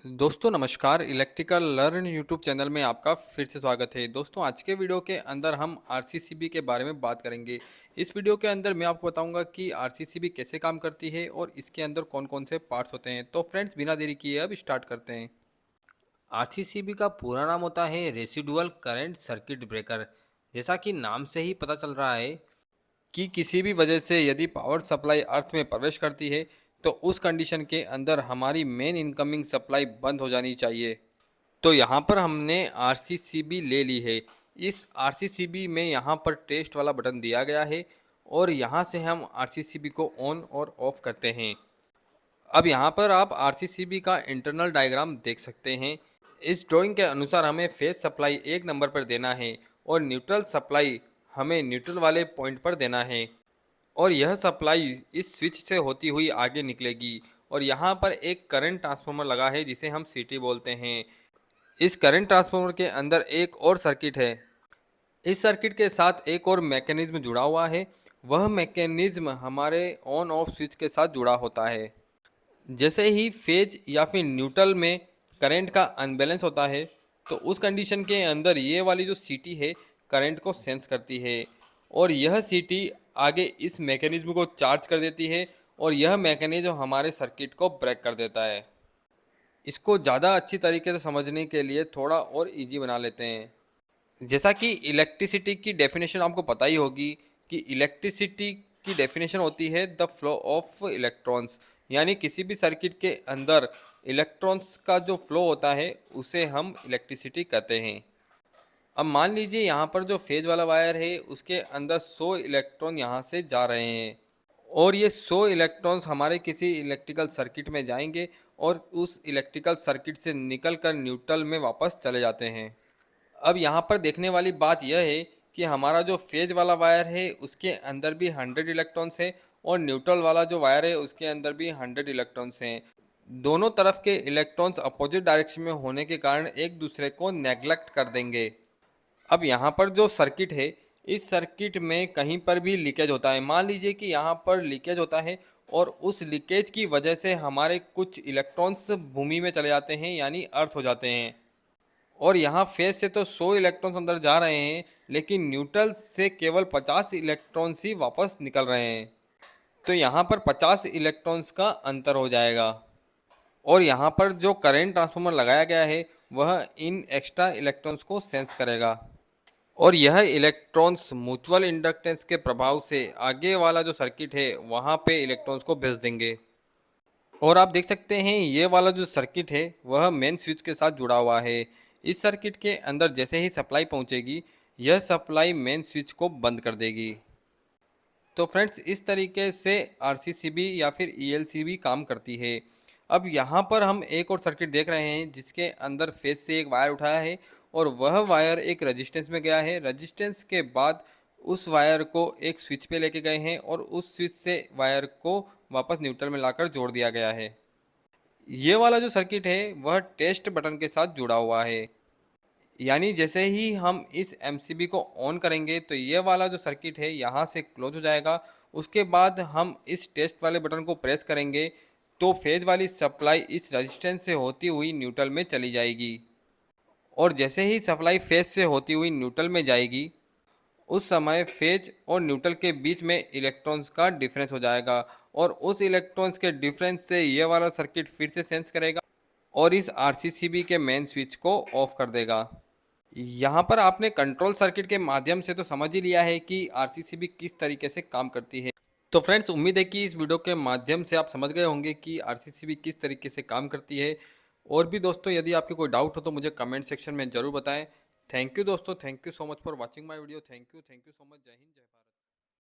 दोस्तों नमस्कार। Electrical learn YouTube channel में आपका फिर से स्वागत है। दोस्तों आज के वीडियो के अंदर हम आरसीसीबी के बारे में बात करेंगे। इस वीडियो के अंदर मैं आपको बताऊंगा कि आरसीसीबी कैसे काम करती है और इसके अंदर कौन कौन से पार्ट्स होते हैं। तो फ्रेंड्स बिना देरी किए अब स्टार्ट करते हैं। आरसीसीबी का पूरा नाम होता है रेसिडुअल करंट सर्किट ब्रेकर। जैसा कि नाम से ही पता चल रहा है। कि किसी भी वजह से यदि पावर सप्लाई अर्थ में प्रवेश करती है तो उस कंडीशन के अंदर हमारी मेन इनकमिंग सप्लाई बंद हो जानी चाहिए। तो यहाँ पर हमने आरसीसीबी ले ली है। इस आरसीसीबी में यहाँ पर टेस्ट वाला बटन दिया गया है और यहाँ से हम आरसीसीबी को ऑन और ऑफ करते हैं। अब यहाँ पर आप आरसीसीबी का इंटरनल डायग्राम देख सकते हैं। इस ड्राइंग के अनुसार हमें फेज सप्लाई एक नंबर पर देना है और न्यूट्रल सप्लाई हमें न्यूट्रल वाले पॉइंट पर देना है और यह सप्लाई इस स्विच से होती हुई आगे निकलेगी। और यहाँ पर एक करंट ट्रांसफार्मर लगा है जिसे हम सीटी बोलते हैं। इस करंट ट्रांसफार्मर के अंदर एक और सर्किट है। इस सर्किट के साथ एक और मैकेनिज्म जुड़ा हुआ है। वह मैकेनिज्म हमारे ऑन ऑफ स्विच के साथ जुड़ा होता है। जैसे ही फेज या फिर न्यूट्रल में करंट का अनबैलेंस होता है तो उस कंडीशन के अंदर ये वाली जो सीटी है करंट को सेंस करती है और यह सीटी आगे इस मैकेनिज्म को चार्ज कर देती है और यह मैकेनिज्म हमारे सर्किट को ब्रेक कर देता है। इसको ज़्यादा अच्छी तरीके से समझने के लिए थोड़ा और इजी बना लेते हैं। जैसा कि इलेक्ट्रिसिटी की डेफिनेशन आपको पता ही होगी कि इलेक्ट्रिसिटी की डेफिनेशन होती है द फ्लो ऑफ इलेक्ट्रॉन्स। यानी किसी भी सर्किट के अंदर इलेक्ट्रॉन्स का जो फ्लो होता है उसे हम इलेक्ट्रिसिटी कहते हैं। अब मान लीजिए यहाँ पर जो फेज वाला वायर है उसके अंदर 100 इलेक्ट्रॉन यहाँ से जा रहे हैं और ये 100 इलेक्ट्रॉन्स हमारे किसी इलेक्ट्रिकल सर्किट में जाएंगे और उस इलेक्ट्रिकल सर्किट से निकलकर न्यूट्रल में वापस चले जाते हैं। अब यहाँ पर देखने वाली बात यह है कि हमारा जो फेज वाला वायर है उसके अंदर भी 100 इलेक्ट्रॉन्स है और न्यूट्रल वाला जो वायर है उसके अंदर भी 100 इलेक्ट्रॉन्स हैं। दोनों तरफ के इलेक्ट्रॉन्स अपोजिट डायरेक्शन में होने के कारण एक दूसरे को नेग्लेक्ट कर देंगे। अब यहाँ पर जो सर्किट है इस सर्किट में कहीं पर भी लीकेज होता है। मान लीजिए कि यहाँ पर लीकेज होता है और उस लीकेज की वजह से हमारे कुछ इलेक्ट्रॉन्स भूमि में चले जाते हैं यानी अर्थ हो जाते हैं। और यहाँ फेज से तो 100 इलेक्ट्रॉन्स अंदर जा रहे हैं लेकिन न्यूट्रल से केवल 50 इलेक्ट्रॉन्स ही वापस निकल रहे हैं। तो यहाँ पर 50 इलेक्ट्रॉन्स का अंतर हो जाएगा और यहाँ पर जो करंट ट्रांसफार्मर लगाया गया है वह इन एक्स्ट्रा इलेक्ट्रॉन्स को सेंस करेगा और यह इलेक्ट्रॉन्स म्यूचुअल इंडक्टेंस के प्रभाव से आगे वाला जो सर्किट है वहाँ पे इलेक्ट्रॉन्स को भेज देंगे। और आप देख सकते हैं ये वाला जो सर्किट है वह मेन स्विच के साथ जुड़ा हुआ है। इस सर्किट के अंदर जैसे ही सप्लाई पहुंचेगी यह सप्लाई मेन स्विच को बंद कर देगी। तो फ्रेंड्स इस तरीके से आरसीसीबी या फिर ईएलसीबी काम करती है। अब यहाँ पर हम एक और सर्किट देख रहे हैं जिसके अंदर फेज से एक वायर उठाया है और वह वायर एक रेजिस्टेंस में गया है। रेजिस्टेंस के बाद उस वायर को एक स्विच पे लेके गए हैं और उस स्विच से वायर को वापस न्यूट्रल में लाकर जोड़ दिया गया है। ये वाला जो सर्किट है वह टेस्ट बटन के साथ जुड़ा हुआ है। यानी जैसे ही हम इस एमसीबी को ऑन करेंगे तो ये वाला जो सर्किट है यहाँ से क्लोज हो जाएगा। उसके बाद हम इस टेस्ट वाले बटन को प्रेस करेंगे तो फेज वाली सप्लाई इस रेजिस्टेंस से होती हुई न्यूट्रल में चली जाएगी और जैसे ही सप्लाई फेज से होती हुई न्यूट्रल में जाएगी उस समय फेज और न्यूट्रल के बीच में इलेक्ट्रॉन्स का डिफरेंस हो जाएगा और उस इलेक्ट्रॉन्स के डिफरेंस से ये वाला सर्किट फिर से सेंस करेगा और इस आरसीसीबी के मेन स्विच को ऑफ कर देगा। यहाँ पर आपने कंट्रोल सर्किट के माध्यम से तो समझ ही लिया है कि आरसीसीबी किस तरीके से काम करती है। तो फ्रेंड्स उम्मीद है कि इस वीडियो के माध्यम से आप समझ गए होंगे कि आरसीसीबी किस तरीके से काम करती है। और भी दोस्तों यदि आपके कोई डाउट हो तो मुझे कमेंट सेक्शन में जरूर बताएं। थैंक यू दोस्तों, thank you so much for watching my video. Thank you so much. जय हिंद जय भारत।